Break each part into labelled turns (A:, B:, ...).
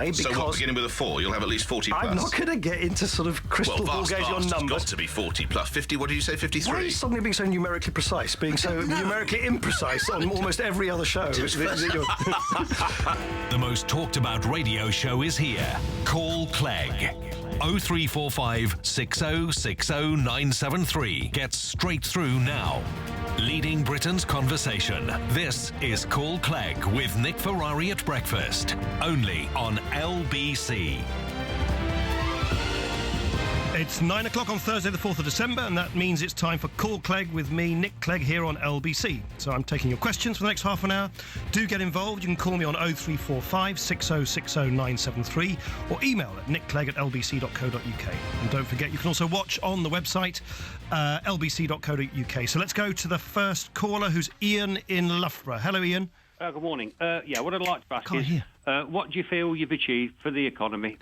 A: Why? Because...
B: So what, beginning with a 4, you'll have at least 40 plus?
A: I'm not going to get into sort of crystal ball gazing on numbers.
B: It's got to be 40 plus. 50, what did you say, 53?
A: Why are you suddenly being so numerically precise, being so numerically imprecise on almost every other show?
C: The most talked about radio show is here. Call Clegg. 0345 6060 973. Get straight through now. Leading Britain's conversation. This is Call Clegg with Nick Ferrari at breakfast. Only on LBC.
D: It's 9 o'clock on Thursday the 4th of December, and that means it's time for Call Clegg with me, Nick Clegg, here on LBC. So I'm taking your questions for the next half an hour. Do get involved. You can call me on 0345 6060 973 or email at nickclegg@lbc.co.uk. And don't forget, you can also watch on the website, lbc.co.uk. So let's go to the first caller, who's Ian in Loughborough. Hello, Ian.
E: Good morning. What I'd like to ask is, what do you feel you've achieved for the economy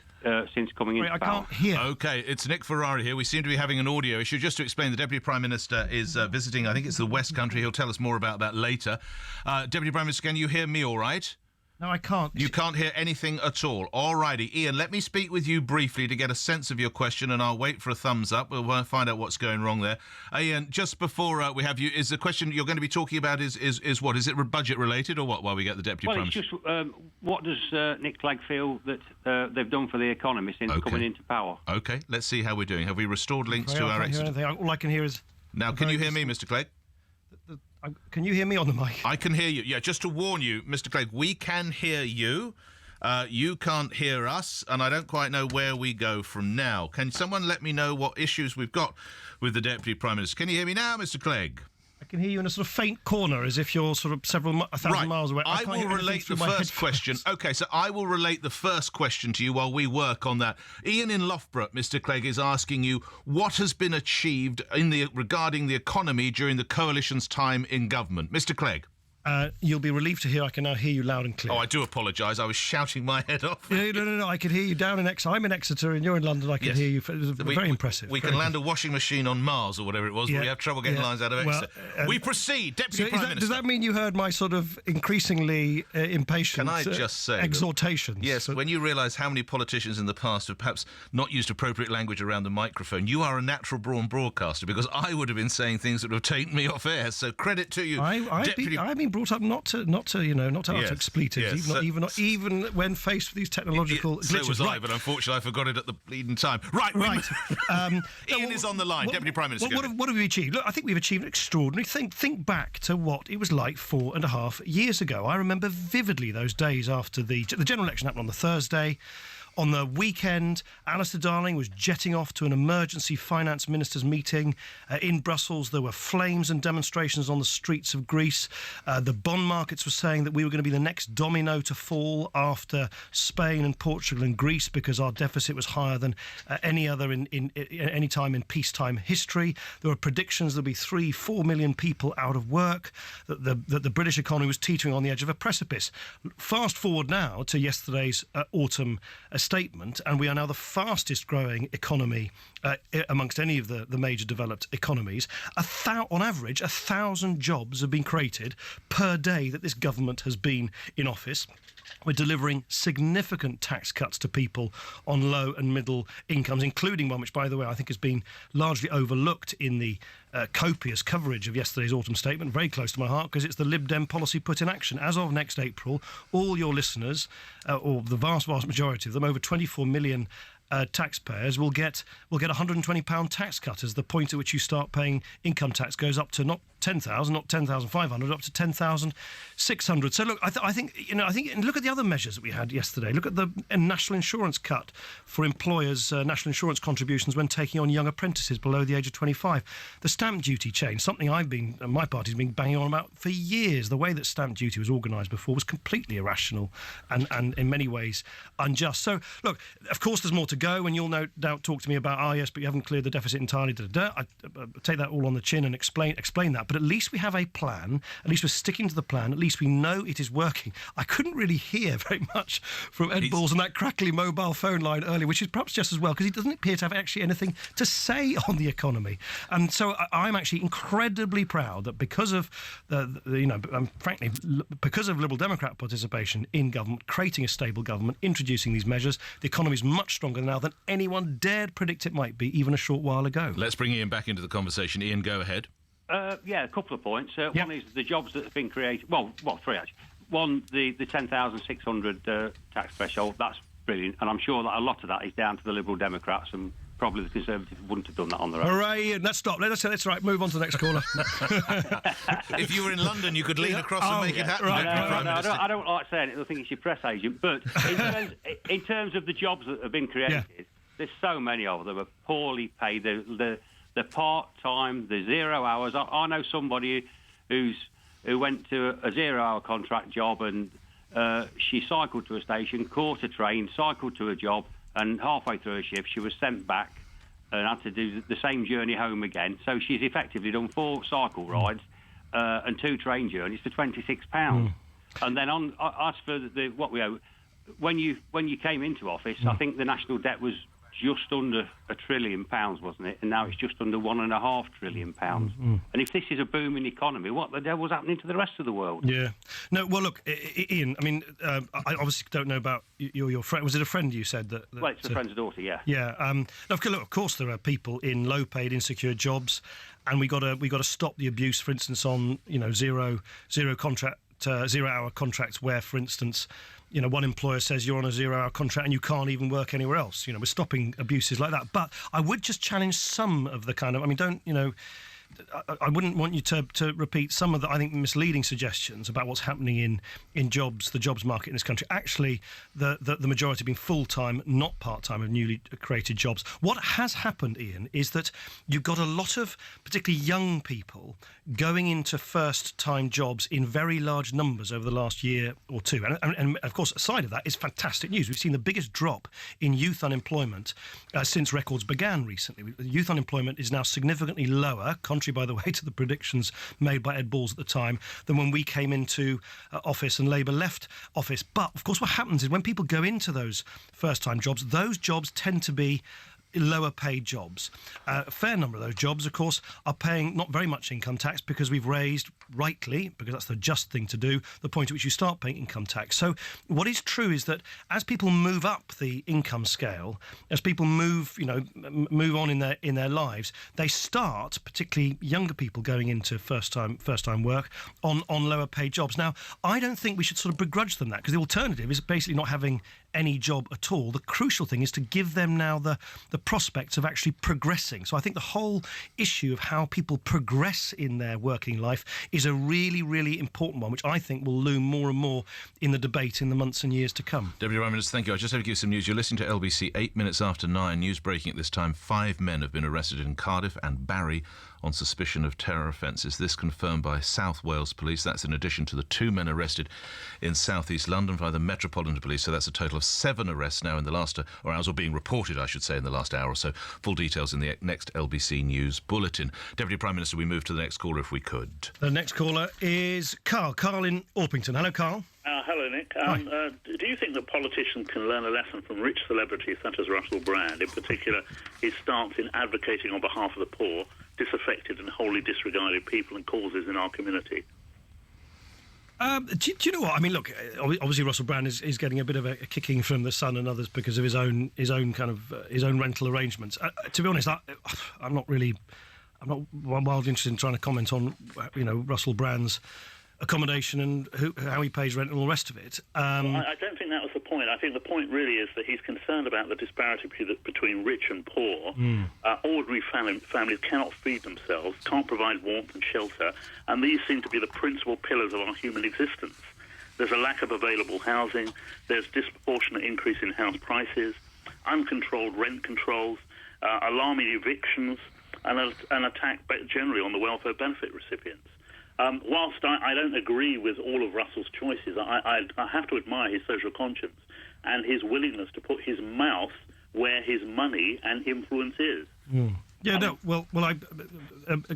E: since coming into power?
D: I can't hear.
B: OK, it's Nick Ferrari here. We seem to be having an audio issue. Just to explain, the Deputy Prime Minister is visiting, I think it's the West Country. He'll tell us more about that later. Deputy Prime Minister, can you hear me all right?
D: No, I can't.
B: You can't hear anything at all. All righty. Ian, let me speak with you briefly to get a sense of your question, and I'll wait for a thumbs up. We'll find out what's going wrong there. Ian, just before we have you, is the question you're going to be talking about is what? Is it budget related or what, while we get the Deputy Prime Minister?
E: Well, it's just, what does Nick Clegg feel that they've done for the economy since coming into power? OK, let's see how we're doing. Have we restored links to our exit?
D: All I can hear is...
B: Now, can you hear me, Mr Clegg?
D: Can you hear me on the mic?
B: I can hear you. Yeah, just to warn you, Mr Clegg, we can hear you. You can't hear us, and I don't quite know where we go from now. Can someone let me know what issues we've got with the Deputy Prime Minister? Can you hear me now, Mr Clegg?
D: I can hear you in a sort of faint corner, as if you're sort of a thousand miles away.
B: I will relate the first question. OK, so I will relate the first question to you while we work on that. Ian in Loughborough, Mr Clegg, is asking you what has been achieved regarding the economy during the Coalition's time in government. Mr Clegg.
D: You'll be relieved to hear I can now hear you loud and clear.
B: Oh, I do apologise. I was shouting my head off.
D: No. I can hear you down in Exeter. I'm in Exeter and you're in London. I can hear you. It was very impressive.
B: We can land a washing machine on Mars or whatever it was, but we have trouble getting lines out of Exeter. We proceed. Deputy Prime Minister.
D: Does that mean you heard my sort of increasingly impatient
B: Can I just say
D: exhortations?
B: Yes, when you realise how many politicians in the past have perhaps not used appropriate language around the microphone, you are a natural-born broadcaster, because I would have been saying things that would have taken me off air. So credit to you,
D: I've been brought up not to utter expletives, even when faced with these technological glitches.
B: So was I, but unfortunately I forgot it at the bleeding time. Right. Ian is on the line, Deputy Prime Minister.
D: What have we achieved? Look, I think we've achieved extraordinary. Think back to what it was like 4.5 years ago. I remember vividly those days after the general election happened on the Thursday. On the weekend, Alistair Darling was jetting off to an emergency finance ministers' meeting in Brussels. There were flames and demonstrations on the streets of Greece. The bond markets were saying that we were going to be the next domino to fall after Spain and Portugal and Greece, because our deficit was higher than any other in any time in peacetime history. There were predictions there'd be 3-4 million people out of work, that the British economy was teetering on the edge of a precipice. Fast forward now to yesterday's autumn statement, and we are now the fastest growing economy amongst any of the major developed economies. On average, 1,000 jobs have been created per day that this government has been in office. We're delivering significant tax cuts to people on low and middle incomes, including one which, by the way, I think has been largely overlooked in the copious coverage of yesterday's autumn statement, very close to my heart, because it's the Lib Dem policy put in action. As of next April, all your listeners, or the vast majority of them, over 24 million taxpayers will get a £120 tax cut, as the point at which you start paying income tax goes up to not 10,000, not 10,500, up to 10,600. So look, I think look at the other measures that we had yesterday. Look at the national insurance cut for employers' national insurance contributions when taking on young apprentices below the age of 25. The stamp duty change, something my party's been banging on about for years. The way that stamp duty was organised before was completely irrational and in many ways unjust. So look, of course there's more to go, and you'll no doubt talk to me about, yes, but you haven't cleared the deficit entirely. I take that all on the chin and explain that. But at least we have a plan. At least we're sticking to the plan. At least we know it is working. I couldn't really hear very much from Ed Balls on that crackly mobile phone line earlier, which is perhaps just as well, because he doesn't appear to have actually anything to say on the economy. And so I'm actually incredibly proud that because of frankly, because of Liberal Democrat participation in government, creating a stable government, introducing these measures, the economy is much stronger now than anyone dared predict it might be even a short while ago.
B: Let's bring Ian back into the conversation. Ian, go ahead.
E: A couple of points. One is the jobs that have been created. Well, three actually. One, the 10,600 tax threshold. That's brilliant, and I'm sure that a lot of that is down to the Liberal Democrats, and probably the Conservatives wouldn't have done that on their own.
D: Hooray! Let's stop. Let's move on to the next caller.
B: If you were in London, you could lean across and make it happen.
D: Right.
E: I don't like saying it. I think it's your press agent. But in terms of the jobs that have been created, there's so many of them are poorly paid. The part-time, the 0 hours. I know somebody who went to a 0 hour contract job, and she cycled to a station, caught a train, cycled to a job, and halfway through her shift she was sent back and had to do the same journey home again. So she's effectively done 4 cycle rides and 2 train journeys for £26. And then as for what we owe, when you came into office, I think the national debt was just under £1 trillion, wasn't it? And now it's just under £1.5 trillion. And if this is a booming economy, what the devil's happening to the rest of the world? Yeah.
D: No, well, look, Ian, I mean, I obviously don't know about your friend. Was it a friend you said that
E: well, it's a friend's daughter, yeah.
D: Yeah. Look, of course, there are people in low-paid, insecure jobs, and we got to stop the abuse, for instance, on zero hour contracts where, for instance, one employer says you're on a 0 hour contract and you can't even work anywhere else. We're stopping abuses like that. But I would just challenge some of the I wouldn't want you to repeat some of the, I think, misleading suggestions about what's happening in jobs, the jobs market in this country. Actually, the majority being full-time, not part-time, of newly created jobs. What has happened, Ian, is that you've got a lot of particularly young people going into first-time jobs in very large numbers over the last year or two. And of course, aside of that, is fantastic news. We've seen the biggest drop in youth unemployment since records began recently. Youth unemployment is now significantly lower, contrary, by the way, to the predictions made by Ed Balls at the time, than when we came into office and Labour left office. But, of course, what happens is when people go into those first-time jobs, those jobs tend to be lower paid jobs. A fair number of those jobs, of course, are paying not very much income tax because we've raised, rightly, because that's the just thing to do, the point at which you start paying income tax. So what is true is that as people move up the income scale, as people move on in their lives, they start, particularly younger people going into first time work, on lower paid jobs. Now, I don't think we should sort of begrudge them that, because the alternative is basically not having any job at all. The crucial thing is to give them now the prospects of actually progressing. So I think the whole issue of how people progress in their working life is a really, really important one, which I think will loom more and more in the debate in the months and years to come.
B: Deputy Prime Minister, thank you. I just have to give you some news. You're listening to LBC 8 minutes after 9. News breaking at this time. 5 men have been arrested in Cardiff and Barry on suspicion of terror offences. This confirmed by South Wales Police. That's in addition to the 2 men arrested in South East London by the Metropolitan Police. So that's a total of 7 arrests now in the last hours, or being reported, I should say, in the last hour or so. Full details in the next LBC News Bulletin. Deputy Prime Minister, we move to the next caller if we could.
D: The next caller is Carl. Carl in Orpington. Hello, Carl.
F: Hello, Nick. Do you think that politicians can learn a lesson from rich celebrities such as Russell Brand, in particular his stance in advocating on behalf of the poor, disaffected and wholly disregarded people and causes in our community?
D: Do you know what I mean? Look, obviously Russell Brand is getting a bit of a kicking from the Sun and others because of his own rental arrangements. To be honest, I'm not wildly interested in trying to comment on Russell Brand's accommodation and how he pays rent and all the rest of it.
F: I don't think that was the point. I think the point really is that he's concerned about the disparity between rich and poor. Ordinary families cannot feed themselves, can't provide warmth and shelter, and these seem to be the principal pillars of our human existence. There's a lack of available housing, there's disproportionate increase in house prices, uncontrolled rent controls, alarming evictions, and an attack generally on the welfare benefit recipients. Whilst I don't agree with all of Russell's choices, I have to admire his social conscience and his willingness to put his mouth where his money and influence is.
D: Yeah, no, well,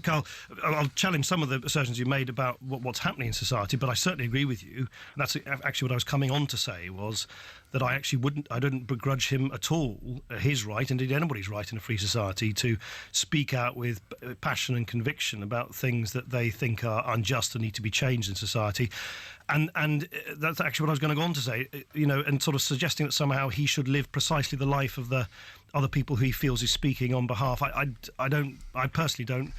D: Carl, I'll challenge some of the assertions you made about what's happening in society, but I certainly agree with you. And that's actually what I was coming on to say, was that I don't begrudge him at all his right, indeed anybody's right in a free society, to speak out with passion and conviction about things that they think are unjust and need to be changed in society. And that's actually what I was going to go on to say, and sort of suggesting that somehow he should live precisely the life of the other people who he feels is speaking on behalf. I personally don't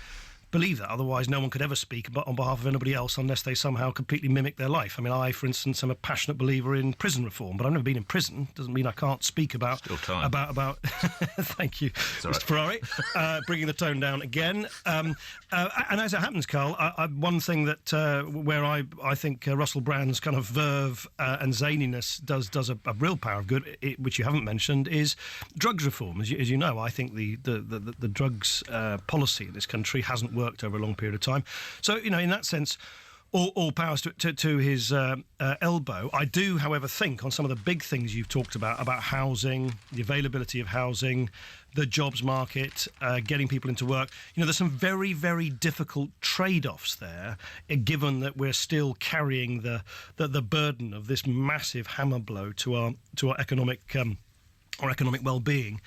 D: believe that. Otherwise, no one could ever speak on behalf of anybody else unless they somehow completely mimic their life. I mean, I, for instance, am a passionate believer in prison reform, but I've never been in prison. Doesn't mean I can't speak about...
B: Still time.
D: About thank you, Mr. Ferrari, bringing the tone down again. And as it happens, Carl, one thing that where I think Russell Brand's kind of verve and zaniness does a real power of good, which you haven't mentioned, is drugs reform. As you know, I think the drugs policy in this country hasn't worked over a long period of time. So, in that sense, all powers to his elbow. I do, however, think on some of the big things you've talked about housing, the availability of housing, the jobs market, getting people into work. There's some very, very difficult trade-offs there, given that we're still carrying the burden of this massive hammer blow to our economic well-being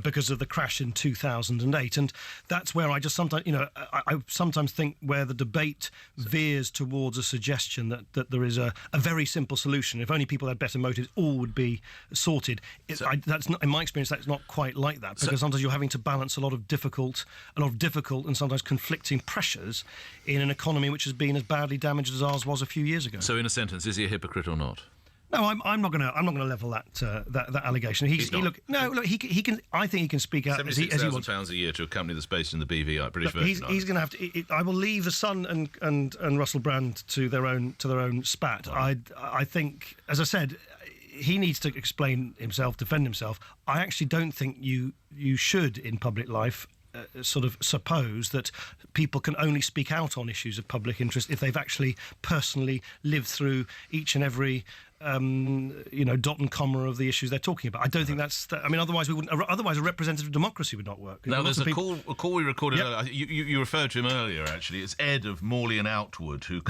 D: because of the crash in 2008. And that's where I just sometimes, I sometimes think where the debate veers towards a suggestion that there is a very simple solution. If only people had better motives, all would be sorted. That's not, in my experience, that's not quite like that, because sometimes you're having to balance a lot of difficult and sometimes conflicting pressures in an economy which has been as badly damaged as ours was a few years ago.
B: So, in a sentence, is he a hypocrite or not?
D: No, I'm not going to level that allegation. He can. I think he can speak out as he wants.
B: £76,000 a year to a company that's based in the BVI, British Virgin Islands.
D: He's going to have to. I will leave the Sun and Russell Brand to their own spat. I think, as I said, he needs to explain himself, defend himself. I actually don't think you should in public life. Sort of suppose that people can only speak out on issues of public interest if they've actually personally lived through each and every dot and comma of the issues they're talking about. I don't think that's... otherwise we wouldn't. Otherwise, a representative democracy would not work.
B: Now, there's a call we recorded earlier. You referred to him earlier, actually. It's Ed of Morley and Outward, who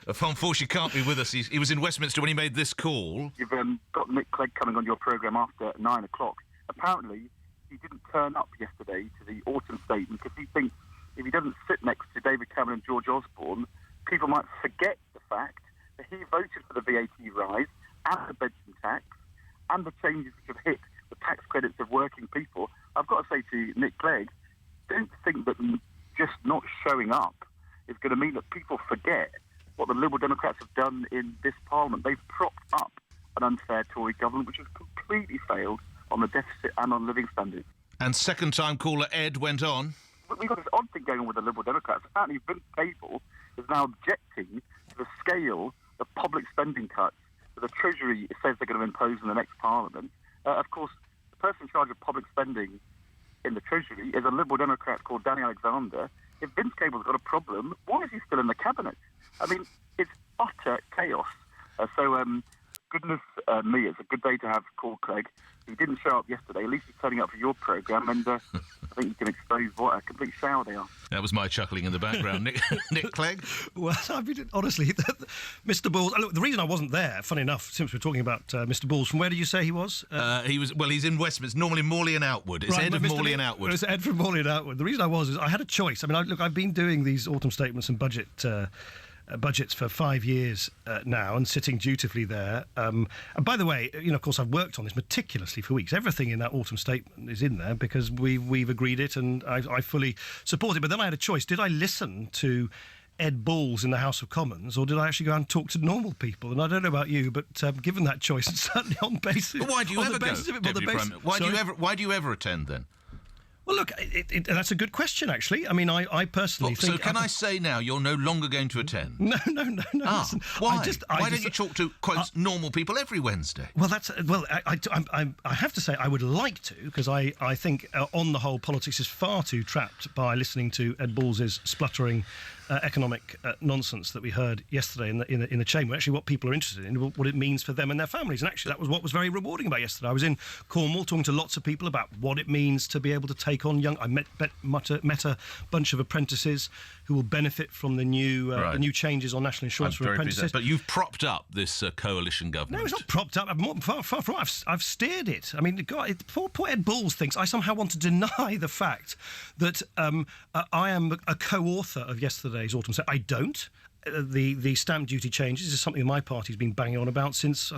B: unfortunately can't be with us. He was in Westminster when he made this call.
G: You've got Nick Clegg coming on your programme after 9 o'clock. Apparently, he didn't turn up yesterday to the autumn statement because he thinks if he doesn't sit next to David Cameron and George Osborne, people might forget the fact that he voted for the VAT rise and the pension tax and the changes which have hit the tax credits of working people. I've got to say to Nick Clegg, don't think that just not showing up is going to mean that people forget what the Liberal Democrats have done in this Parliament. They've propped up an unfair Tory government which has completely failed on the deficit and on living standards.
B: And second-time caller Ed went on.
G: We've got this odd thing going on with the Liberal Democrats. Apparently, Vince Cable is now objecting to the scale of public spending cuts that the Treasury says they're going to impose in the next Parliament. Of course, the person in charge of public spending in the Treasury is a Liberal Democrat called Danny Alexander. If Vince Cable's got a problem, why is he still in the Cabinet? It's utter chaos. Goodness me, it's a good day to have Paul Clegg. He didn't show up yesterday. At least he's turning up for your programme, and I think you can expose what a complete shower they are.
B: That was my chuckling in the background. Nick Clegg?
D: Well, honestly, Mr. Balls... Look, the reason I wasn't there, funny enough, since we're talking about Mr. Balls, from where did you say he was?
B: He's in Westminster, normally Morley and Outward. It's Ed of Morley and Outward.
D: It's Ed from Morley and Outward. The reason I was is I had a choice. I've been doing these autumn statements and budgets for 5 years now and sitting dutifully there. And by the way, of course, I've worked on this meticulously for weeks. Everything in that autumn statement is in there because we've agreed it and I fully support it. But then I had a choice. Did I listen to Ed Balls in the House of Commons or did I actually go out and talk to normal people? And I don't know about you, but given that choice, it's certainly on basis...
B: But why do you ever go, Deputy Prime Minister? Why do you ever attend then?
D: Well, look, that's a good question, actually. I mean, I personally think...
B: So can I say now you're no longer going to attend?
D: No.
B: Listen, why? Why don't you talk to, quote, normal people every Wednesday?
D: Well, I have to say I would like to, because I think, on the whole, politics is far too trapped by listening to Ed Balls' spluttering economic nonsense that we heard yesterday in the chamber. Actually, what people are interested in, what it means for them and their families. And actually, that was what was very rewarding about yesterday. I was in Cornwall talking to lots of people about what it means to be able to take on young... I met a bunch of apprentices who will benefit from the new changes on national insurance for apprentices.
B: But you've propped up this coalition government.
D: No, it's not propped up. Far from it. I've steered it. I mean, God, poor Ed Balls thinks I somehow want to deny the fact that I am a co-author of yesterday's autumn session. I don't. The stamp duty changes is something my party's been banging on about since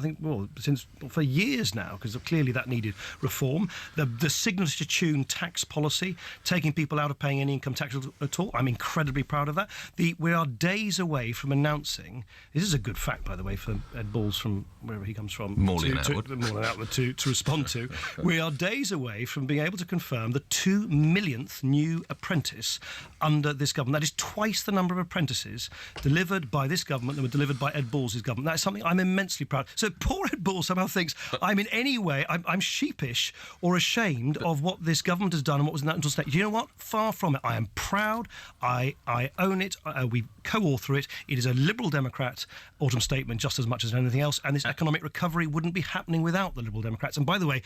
D: for years now, because clearly that needed reform. The signature tune tax policy, taking people out of paying any income tax at all, I'm incredibly proud of that. We are days away from announcing, this is a good fact, by the way, for Ed Balls from wherever he comes from,
B: Morley and Outward
D: to respond to. We are days away from being able to confirm the 2 millionth new apprentice under this government. That is twice the number of apprentices delivered by this government that were delivered by Ed Balls' government. That is something I'm immensely proud of. So poor Ed Balls somehow thinks I'm in any way, I'm sheepish or ashamed of what this government has done and what was in that until state. You know what? Far from it. I am proud. I own it. We co-author it. It is a Liberal Democrat autumn statement just as much as anything else, and this economic recovery wouldn't be happening without the Liberal Democrats. And by the way,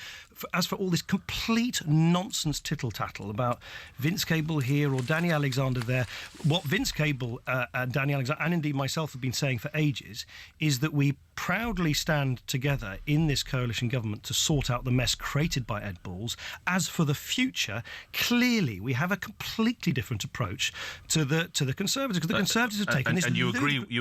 D: as for all this complete nonsense tittle-tattle about Vince Cable here or Danny Alexander there, what Vince Cable and Danny Alexander and indeed myself have been saying for ages is that we proudly stand together in this coalition government to sort out the mess created by Ed Balls. As for the future, clearly we have a completely different approach to the Conservatives, because the Conservatives have taken this...
B: And you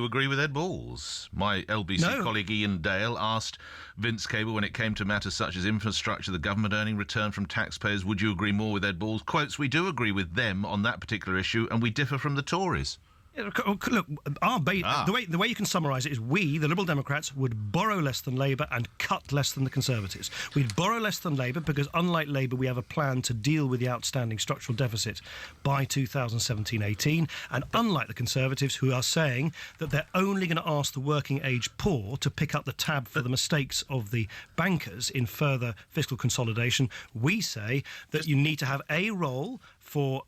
B: agree with Ed Balls? My LBC colleague Ian Dale asked Vince Cable, when it came to matters such as infrastructure, the government earning return from taxpayers, would you agree more with Ed Balls? Quotes, we do agree with them on that particular issue, and we differ from the Tories.
D: Yeah, look, the way you can summarise it is we, the Liberal Democrats, would borrow less than Labour and cut less than the Conservatives. We'd borrow less than Labour because, unlike Labour, we have a plan to deal with the outstanding structural deficit by 2017-18, and unlike the Conservatives, who are saying that they're only going to ask the working-age poor to pick up the tab for the mistakes of the bankers in further fiscal consolidation, we say that you need to have a role for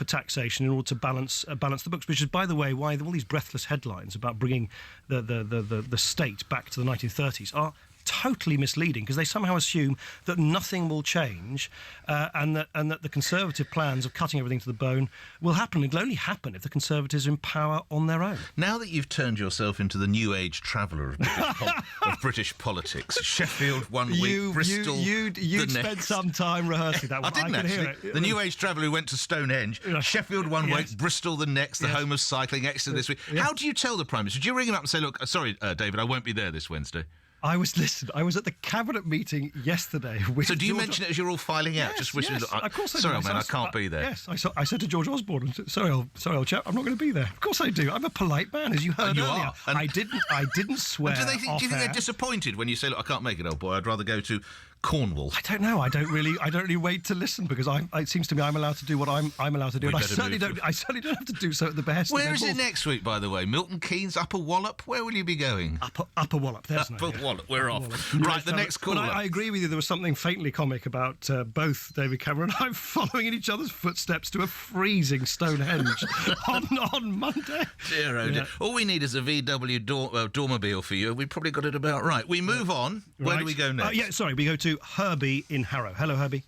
D: taxation in order to balance the books, which is, by the way, why all these breathless headlines about bringing the state back to the 1930s are totally misleading, because they somehow assume that nothing will change and that the Conservative plans of cutting everything to the bone will happen. It'll only happen if the Conservatives are in power on their own.
B: Now that you've turned yourself into the new age traveller of British politics, Sheffield one week, Bristol
D: you
B: the
D: spent
B: next.
D: some time rehearsing that one.
B: I didn't
D: hear
B: actually.
D: it.
B: The new age traveller who went to Stonehenge, Sheffield one week, Bristol the next, the home of cycling, Exeter this week. How do you tell the Prime Minister? Do you ring him up and say, look, sorry, David, I won't be there this Wednesday?
D: I was at the cabinet meeting yesterday.
B: So do you mention it as you're all filing out? Just wishing.
D: Of course I do.
B: Sorry, man, I can't be there.
D: Yes, I said to George Osborne, sorry, old chap, I'm not going to be there. Of course I do. I'm a polite man, as you heard earlier. I didn't swear.
B: Do you think they're disappointed when you say, look, I can't make it, old boy, I'd rather go to Cornwall?
D: I don't know. I don't really wait to listen, because it seems to me I'm allowed to do what I'm allowed to do. And I certainly don't have to do so at the behest.
B: Where is it next week, by the way? Milton Keynes, Upper Wallop? Where will you be going?
D: Upper Wallop. There's
B: Upper Wallop. We're off. Right, the next caller.
D: But I agree with you. There was something faintly comic about both David Cameron and I following in each other's footsteps to a freezing Stonehenge on Monday.
B: Dear, oh dear. All we need is a VW Dormobile for you. We probably got it about right. We move on. Where do we go next?
D: We go to Herbie in Harrow. Hello, Herbie.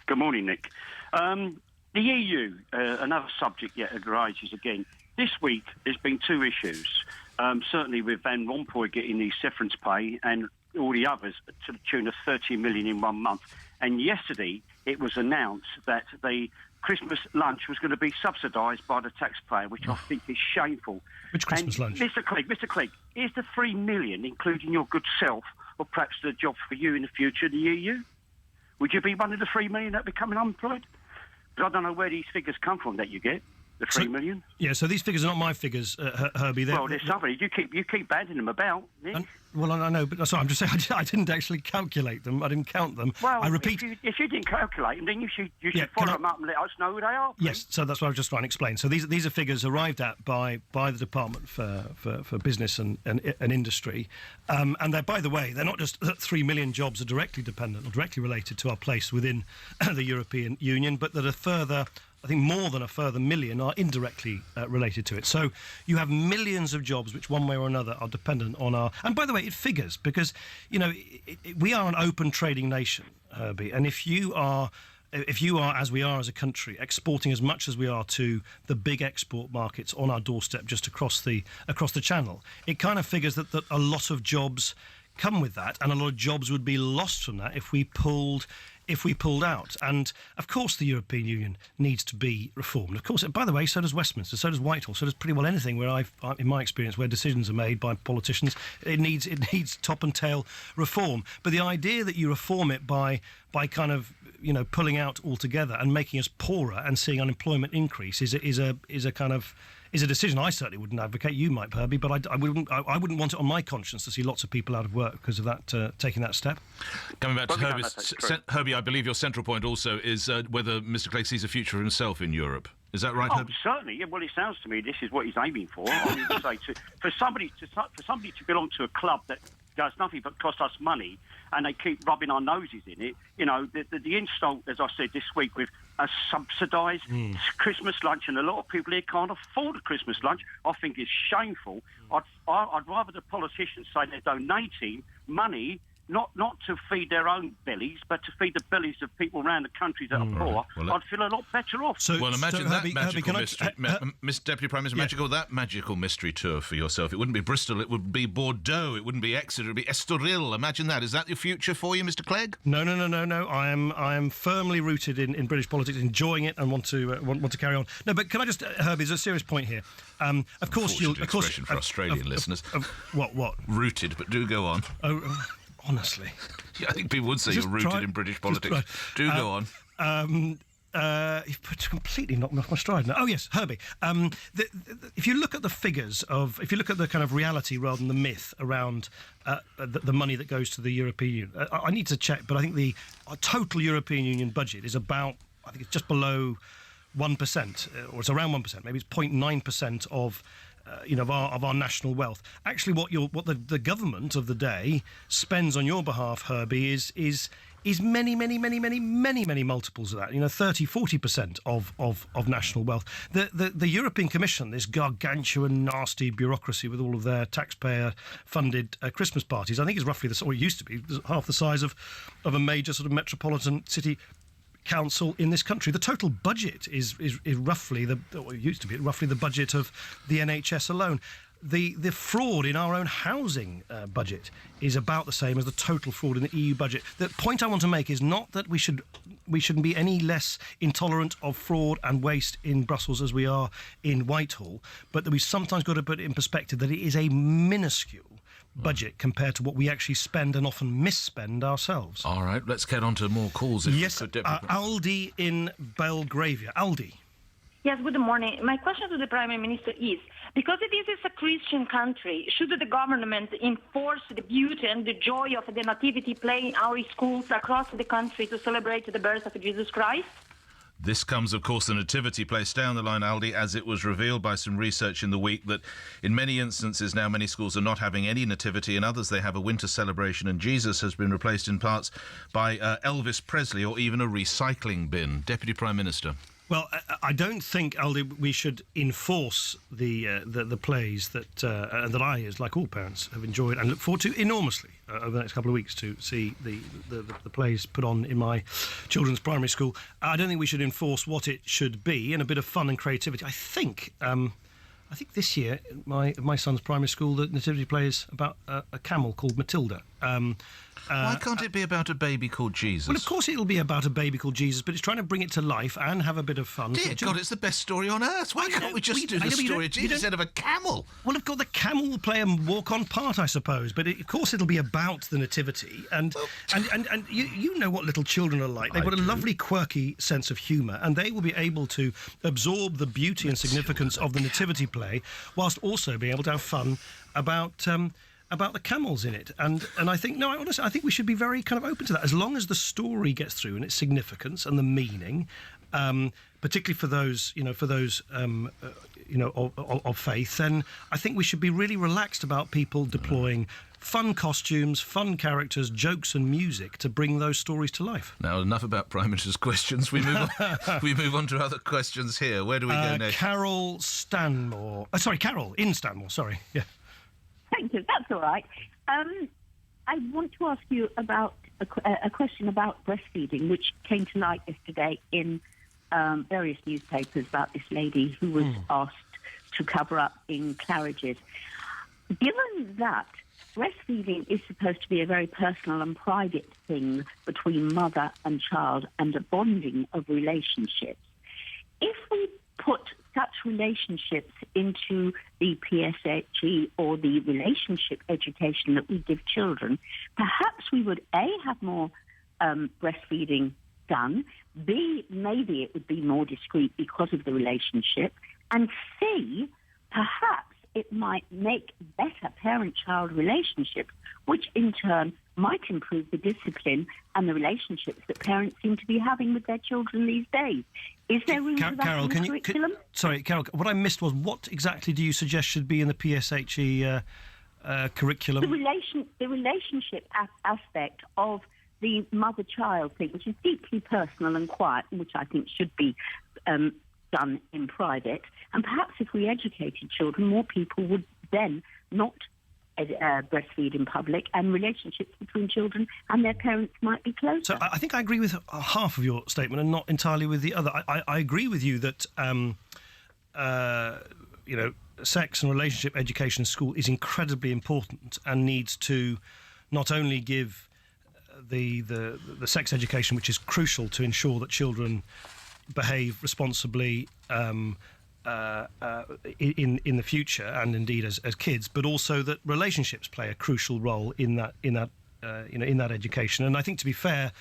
H: Good morning, Nick. The EU, another subject yet arises again. This week, there's been two issues. Certainly with Van Rompuy getting the severance pay and all the others to the tune of 30 million in 1 month. And yesterday, it was announced that the Christmas lunch was going to be subsidised by the taxpayer, which I think is shameful.
D: Which Christmas lunch?
H: Mr. Clegg, is the 3 million, including your good self, or perhaps the job for you in the future, the EU? Would you be one of the 3 million that are becoming unemployed? But I don't know where these figures come from that you get. The 3 million.
D: Yeah, so these figures are not my figures, Herbie.
H: Well, there's somebody. You keep banding them about, Nick.
D: Well, I know, but sorry, I'm just saying I didn't actually calculate them. I didn't count them.
H: Well,
D: I repeat.
H: If you didn't calculate them, then you should follow them up and let us know who they are. Please.
D: Yes, so that's what I was just trying to explain. So these are figures arrived at by the Department for Business and Industry, and they're, by the way, they're not just that 3 million jobs are directly dependent or directly related to our place within the European Union, but that a further, I think more than a further million are indirectly related to it. So you have millions of jobs which one way or another are dependent on our... And by the way, it figures because, we are an open trading nation, Herbie, and if you are, as we are as a country, exporting as much as we are to the big export markets on our doorstep just across the channel, it kind of figures that a lot of jobs come with that, and a lot of jobs would be lost from that if we pulled out. And of course the European Union needs to be reformed. Of course, by the way, so does Westminster, so does Whitehall, so does pretty well anything where in my experience, where decisions are made by politicians, it needs top and tail reform. But the idea that you reform it by kind of pulling out altogether and making us poorer and seeing unemployment increase is a decision I certainly wouldn't advocate. You might, Herbie, but I wouldn't want it on my conscience to see lots of people out of work because of that, taking that step.
B: Coming back to Herbie, I believe your central point also is whether Mr. Clegg sees a future for himself in Europe. Is that right, Herbie?
H: Certainly. Yeah, well, it sounds to me this is what he's aiming for. I mean, for somebody to belong to a club that does nothing but cost us money, and they keep rubbing our noses in it. The insult, as I said this week, with a subsidised Christmas lunch, and a lot of people here can't afford a Christmas lunch, I think is shameful. I'd rather the politicians say they're donating money not to feed their own bellies, but to feed the bellies of people around the country that are poor.
B: Well,
H: I'd feel a lot better off.
B: Imagine that magical mystery, Mr. Deputy Prime Minister,
D: Yeah.
B: that magical mystery tour for yourself. It wouldn't be Bristol, it would be Bordeaux, it wouldn't be Exeter, it would be Estoril. Imagine that. Is that the future for you, Mr. Clegg?
D: No. I am firmly rooted in British politics, enjoying it, and want to carry on. No, but can I just, Herbie, there's a serious point here. Of course,
B: expression for Australian listeners.
D: What?
B: Rooted, but do go on.
D: Honestly.
B: Yeah, I think people would say you're rooted in British politics. Do go on.
D: You've completely knocked me off my stride now. Oh, yes, Herbie. If you look at the figures if you look at the kind of reality rather than the myth around the money that goes to the European Union, I need to check, but I think our total European Union budget is about, I think it's just below 1%, or it's around 1%, maybe it's 0.9% of our national wealth. Actually, what the government of the day spends on your behalf, Herbie, is many multiples of that. 30-40% of national wealth. The European Commission, this gargantuan, nasty bureaucracy with all of their taxpayer-funded Christmas parties, I think is roughly it used to be half the size of a major sort of metropolitan city council in this country. The total budget is roughly it used to be roughly the budget of the NHS alone. The fraud in our own housing budget is about the same as the total fraud in the EU budget. The point I want to make is not that we shouldn't be any less intolerant of fraud and waste in Brussels as we are in Whitehall, but that we've sometimes got to put it in perspective that it is a minuscule budget compared to what we actually spend and often misspend ourselves.
B: All right, let's get on to more calls.
D: Yes, Aldi in Belgravia. Aldi.
I: Yes, good morning. My question to the Prime Minister is, because this is a Christian country, should the government enforce the beauty and the joy of the nativity play in our schools across the country to celebrate the birth of Jesus Christ?
B: This comes, of course, the nativity play. Stay on the line, Aldi, as it was revealed by some research in the week that in many instances now many schools are not having any nativity. In others, they have a winter celebration, and Jesus has been replaced in parts by Elvis Presley or even a recycling bin. Deputy Prime Minister.
D: Well, I don't think, Aldi, we should enforce the plays that I, as like all parents, have enjoyed and look forward to enormously over the next couple of weeks to see the plays put on in my children's primary school. I don't think we should enforce what it should be, and a bit of fun and creativity. I think this year, my son's primary school, the nativity play is about a camel called Matilda.
B: Why can't it be about a baby called Jesus?
D: Well, of course it'll be about a baby called Jesus, but it's trying to bring it to life and have a bit of fun.
B: Dear God, it's the best story on earth. Why can't we just do the story of Jesus instead of a camel?
D: Well, of course, the camel will play a walk-on part, I suppose, but of course it'll be about the nativity, and you know what little children are like. They've got a lovely, quirky sense of humour, and they will be able to absorb the beauty and significance of the nativity play, whilst also being able to have fun about the camels in it, and I think honestly, I think we should be very kind of open to that, as long as the story gets through and its significance and the meaning, particularly for those of faith. Then I think we should be really relaxed about people deploying fun costumes, fun characters, jokes, and music to bring those stories to life.
B: Now, enough about Prime Minister's questions. We move on. We move on to other questions here. Where do we go next?
D: Carol Stanmore. Carol in Stanmore. Sorry. Yeah.
J: Thank you. That's all right. I want to ask you about a question about breastfeeding, which came to light yesterday in various newspapers about this lady who was asked to cover up in Claridge's. Given that breastfeeding is supposed to be a very personal and private thing between mother and child and a bonding of relationships, if we put such relationships into the PSHE or the relationship education that we give children, perhaps we would, A, have more breastfeeding done, B, maybe it would be more discreet because of the relationship, and C, perhaps it might make better parent-child relationships, which in turn might improve the discipline and the relationships that parents seem to be having with their children these days. Is there room for that
D: Carol,
J: in the curriculum?
D: Sorry, Carol, what I missed was, what exactly do you suggest should be in the PSHE curriculum?
J: The relationship aspect of the mother-child thing, which is deeply personal and quiet, and which I think should be done in private. And perhaps if we educated children, more people would then not breastfeed in public, and relationships between children and their parents might be closer.
D: So I think I agree with half of your statement and not entirely with the other. I agree with you that sex and relationship education in school is incredibly important and needs to not only give the sex education, which is crucial to ensure that children behave responsibly in the future and indeed as kids, but also that relationships play a crucial role in that education. And I think, to be fair,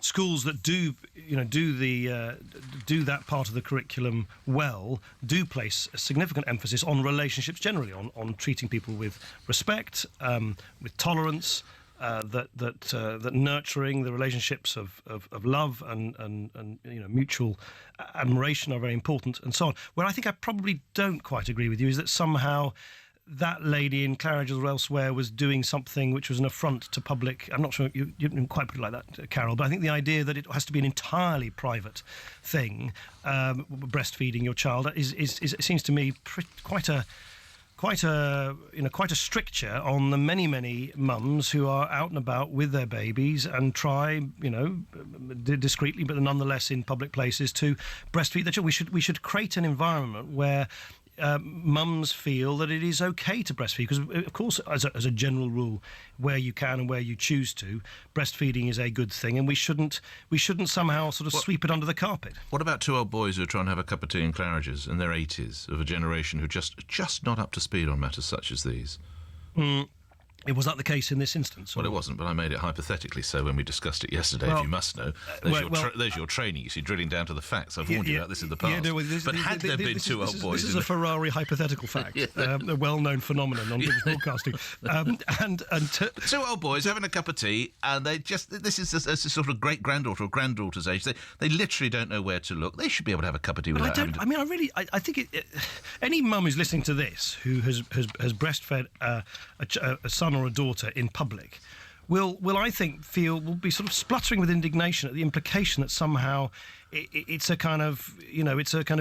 D: schools that do that part of the curriculum well do place a significant emphasis on relationships generally, on treating people with respect, with tolerance. That nurturing the relationships of love and mutual admiration are very important, and so on. Where I think I probably don't quite agree with you is that somehow that lady in Claridge or elsewhere was doing something which was an affront to public. I'm not sure you didn't quite put it like that, Carol, but I think the idea that it has to be an entirely private thing, breastfeeding your child, is seems to me quite a stricture on the many mums who are out and about with their babies and try, discreetly but nonetheless in public places, to breastfeed their children. We should create an environment where mums feel that it is okay to breastfeed, because of course, as a general rule, where you can and where you choose to, breastfeeding is a good thing, and we shouldn't somehow sort of sweep it under the carpet.
B: What about two old boys who are trying to have a cup of tea in Claridge's in their 80s, of a generation who just not up to speed on matters such as these?
D: Was that the case in this instance?
B: Well, it wasn't, but I made it hypothetically so when we discussed it yesterday, if you must know. There's your training, you see, drilling down to the facts. I've warned you about this in the past. But had there been two old boys...
D: This is a Ferrari hypothetical fact, a well-known phenomenon on British broadcasting.
B: Two old boys having a cup of tea, and this is a sort of great-granddaughter or granddaughter's age. They literally don't know where to look. They should be able to have a cup of tea without having to...
D: I think any mum who's listening to this who has breastfed a son or a daughter in public will be sort of spluttering with indignation at the implication that somehow it's a kind of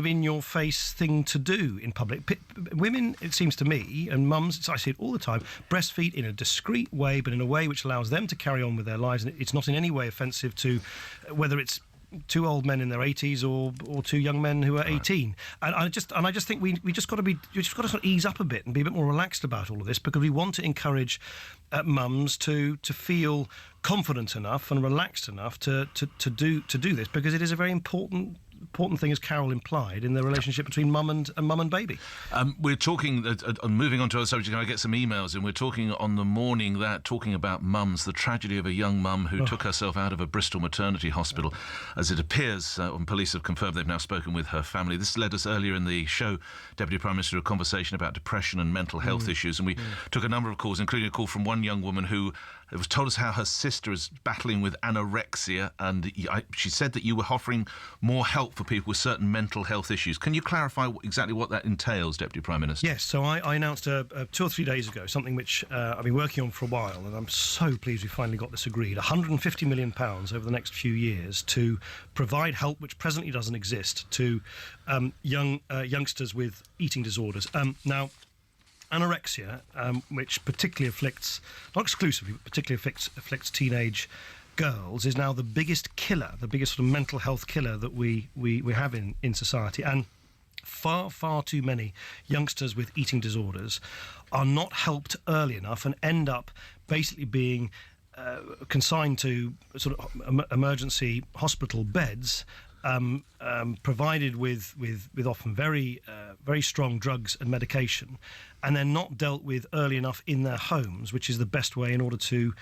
D: in your face thing to do in public. Women, it seems to me, and mums, I see it all the time, breastfeed in a discreet way, but in a way which allows them to carry on with their lives, and it's not in any way offensive to whether it's two old men in their 80s or two young men who are 18. And I just think we just got to sort of ease up a bit and be a bit more relaxed about all of this, because we want to encourage mums to feel confident enough and relaxed enough to do this, because it is a very important thing, as Carol implied, in the relationship between mum and baby.
B: We're talking, moving on to other subjects, I get some emails, and we're talking on the morning talking about mums, the tragedy of a young mum who took herself out of a Bristol maternity hospital. As it appears, police have confirmed they've now spoken with her family. This led us earlier in the show, Deputy Prime Minister, a conversation about depression and mental health issues, and we took a number of calls, including a call from one young woman who was told us how her sister is battling with anorexia, and she said that you were offering more help for people with certain mental health issues. Can you clarify exactly what that entails, Deputy Prime Minister?
D: Yes, so I announced 2 or 3 days ago something which I've been working on for a while, and I'm so pleased we finally got this agreed. £150 million over the next few years to provide help which presently doesn't exist to youngsters with eating disorders. Now, anorexia, which particularly afflicts, not exclusively, but particularly afflicts teenage girls, is now the biggest killer, the biggest sort of mental health killer that we have in society. And far too many youngsters with eating disorders are not helped early enough and end up basically being consigned to sort of emergency hospital beds, provided with often very strong drugs and medication, and they're not dealt with early enough in their homes, which is the best way in order to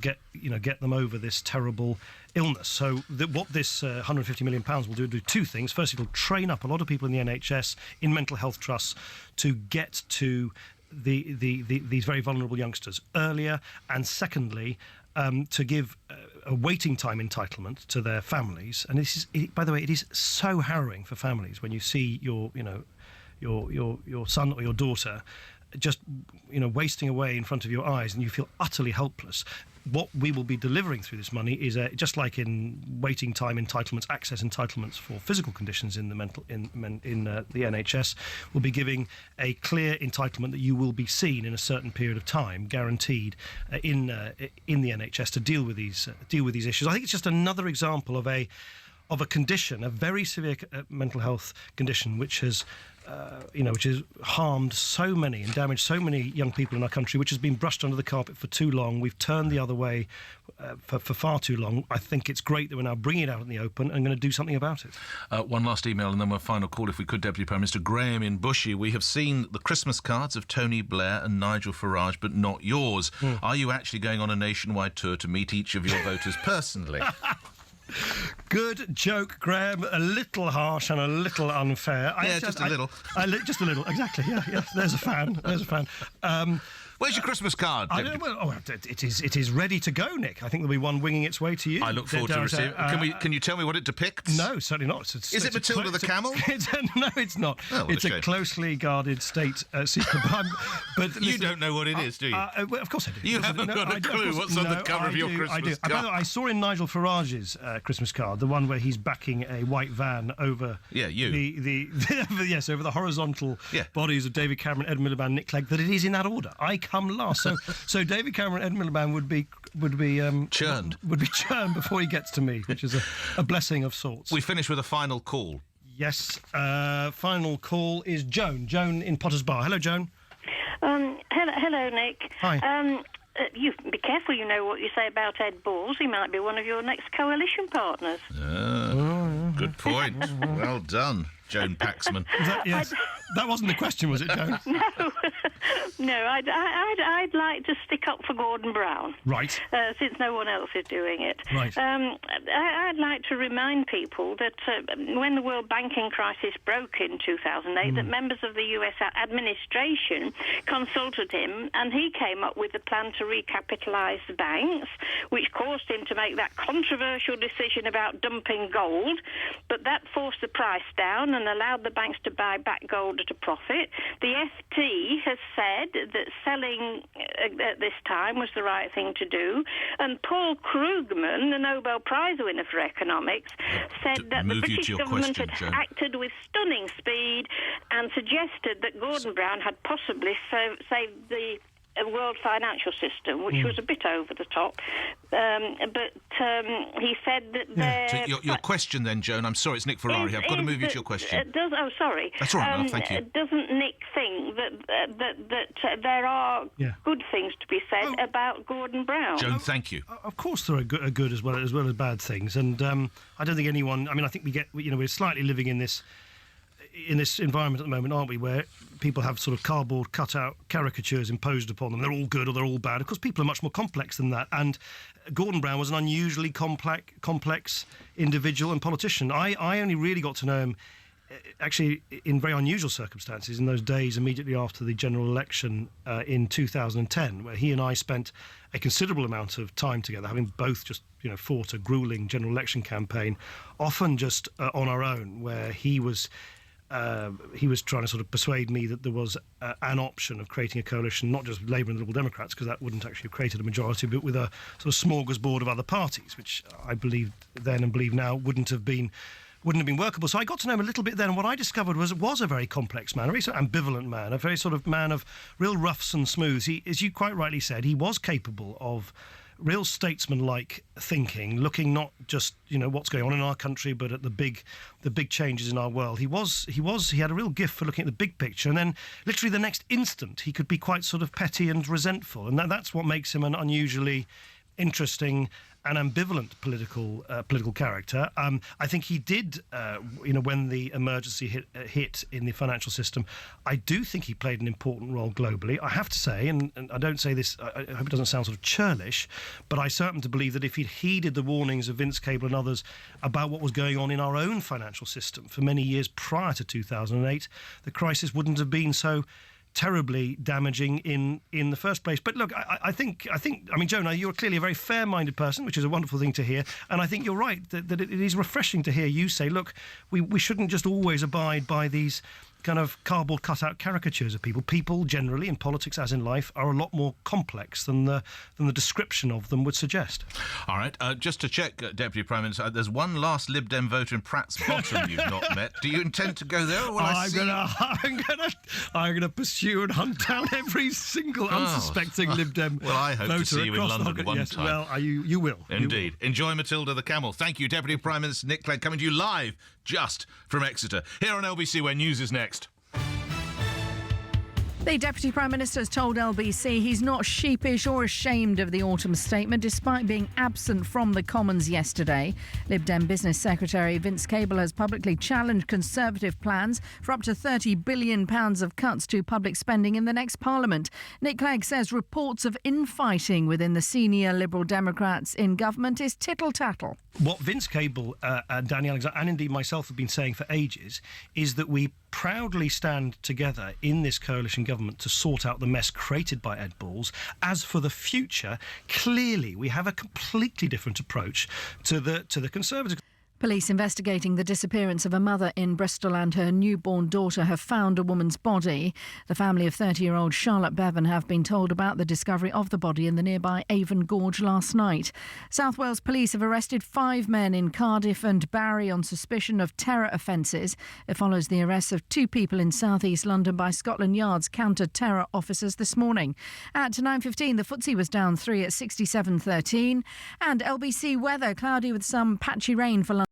D: get them over this terrible illness. So what this £150 million will do 2 things. First, it'll train up a lot of people in the NHS in mental health trusts to get to these very vulnerable youngsters earlier, and secondly, to give a waiting time entitlement to their families. And this is, by the way, it is so harrowing for families when you see your son or your daughter just wasting away in front of your eyes, and you feel utterly helpless. What we will be delivering through this money is just like in waiting time entitlements, access entitlements for physical conditions in the the NHS, we'll be giving a clear entitlement that you will be seen in a certain period of time, guaranteed in the NHS, to deal with these issues. I think it's just another example of a condition, a very severe mental health condition, which has harmed so many and damaged so many young people in our country, which has been brushed under the carpet for too long. We've turned the other way for far too long. I think it's great that we're now bringing it out in the open and going to do something about it.
B: One last email and then one final call, if we could, Deputy Prime Minister. Graham in Bushy. We have seen the Christmas cards of Tony Blair and Nigel Farage, but not yours. Are you actually going on a nationwide tour to meet each of your voters personally?
D: Good joke, Graham. A little harsh and a little unfair.
B: Just a little.
D: Just a little, exactly. Yeah. There's a fan.
B: Where's your Christmas card?
D: It is ready to go, Nick. I think there'll be one winging its way to you.
B: I look forward to receiving it. Can you tell me what it depicts?
D: No, certainly not.
B: Is it Matilda the Camel?
D: No, it's not.
B: Oh,
D: it's a closely guarded state secret. But listen,
B: you don't know what it is, do you?
D: Well, of course I do.
B: You haven't got a clue what's on the cover of your Christmas card.
D: By the way, I saw in Nigel Farage's Christmas card, the one where he's backing a white van over over the horizontal bodies of David Cameron, Ed Miliband, Nick Clegg, that it is in that order. I come last. So David Cameron, Ed Miliband would be churned. Would be churned before he gets to me, which is a blessing of sorts.
B: We finish with a final call.
D: Yes, final call is Joan. Joan in Potter's Bar. Hello, Joan.
K: Hello, Nick.
D: Hi.
K: You be careful, what you say about Ed Balls. He might be one of your next coalition partners.
B: Good point. Well done, Joan Paxman.
D: That wasn't the question, was it, Joan?
K: No. I'd like to stick up for Gordon Brown.
D: Right.
K: Since no one else is doing it.
D: Right.
K: I'd like to remind people that when the world banking crisis broke in 2008, that members of the US administration consulted him, and he came up with a plan to recapitalise the banks, which caused him to make that controversial decision about dumping gold, but that forced the price down and allowed the banks to buy back gold at a profit. The FT has said that selling at this time was the right thing to do, and Paul Krugman, the Nobel Prize winner for economics, said that the British government had acted with stunning speed and suggested that Gordon Brown had possibly saved the world financial system, which was a bit over the top. But he said that
B: So your question then, Joan, I'm sorry, it's Nick Ferrari. I've got to move you to your question.
K: Sorry.
B: That's all right, thank you.
K: Doesn't Nick think that there are good things to be said about Gordon Brown?
B: Joan, thank you.
D: Of course, there are good as well as bad things, and I don't think anyone. I mean, I think we're slightly living in this environment at the moment, aren't we, where people have sort of cardboard cutout caricatures imposed upon them. They're all good or they're all bad. Of course, people are much more complex than that, and Gordon Brown was an unusually complex individual and politician. I only really got to know him actually in very unusual circumstances in those days immediately after the general election in 2010, where he and I spent a considerable amount of time together, having both just fought a gruelling general election campaign, often just on our own, where he was trying to sort of persuade me that there was an option of creating a coalition, not just Labour and the Liberal Democrats, because that wouldn't actually have created a majority, but with a sort of smorgasbord of other parties, which I believed then and believe now wouldn't have been workable. So I got to know him a little bit then, and what I discovered was a very complex man, a very sort of ambivalent man, a very sort of man of real roughs and smooths. He, as you quite rightly said, he was capable of real statesman-like thinking, looking not just what's going on in our country, but at the big changes in our world. He had a real gift for looking at the big picture, and then literally the next instant he could be quite sort of petty and resentful, and that's what makes him an unusually interesting and ambivalent political character. I think he did, when the emergency hit in the financial system, I do think he played an important role globally. I have to say, and I don't say this, I hope it doesn't sound sort of churlish, but I certainly believe that if he'd heeded the warnings of Vince Cable and others about what was going on in our own financial system for many years prior to 2008, the crisis wouldn't have been so terribly damaging in the first place. But look, I think Jonah, you're clearly a very fair-minded person, which is a wonderful thing to hear, and I think you're right that it is refreshing to hear you say, look, we shouldn't just always abide by these kind of cardboard cutout caricatures of people. People generally, in politics as in life, are a lot more complex than the description of them would suggest.
B: All right, just to check, Deputy Prime Minister, there's one last Lib Dem voter in Pratt's Bottom you've not met. Do you intend to go there? Or will I'm gonna pursue and hunt down every single unsuspecting Lib Dem
C: Well, I hope
B: voter
C: to see you in London one
B: yes,
C: time.
B: Well, you will.
C: Indeed.
B: You will. Enjoy Matilda the Camel. Thank you, Deputy Prime Minister Nick Clegg, coming to you live just from Exeter. Here on LBC, where news is next.
L: The Deputy Prime Minister has told LBC he's not sheepish or ashamed of the autumn statement, despite being absent from the Commons yesterday. Lib Dem Business Secretary Vince Cable has publicly challenged Conservative plans for up to £30 billion of cuts to public spending in the next Parliament. Nick Clegg says reports of infighting within the senior Liberal Democrats in government is tittle-tattle.
D: What Vince Cable and Danny Alexander, and indeed myself, have been saying for ages is that we proudly stand together in this coalition government to sort out the mess created by Ed Balls. As for the future, clearly we have a completely different approach to the Conservatives.
L: Police investigating the disappearance of a mother in Bristol and her newborn daughter have found a woman's body. The family of 30-year-old Charlotte Bevan have been told about the discovery of the body in the nearby Avon Gorge last night. South Wales police have arrested 5 men in Cardiff and Barry on suspicion of terror offences. It follows the arrests of 2 people in South East London by Scotland Yard's counter-terror officers this morning. At 9:15, the FTSE was down 3 at 67.13. And LBC weather, cloudy with some patchy rain for London.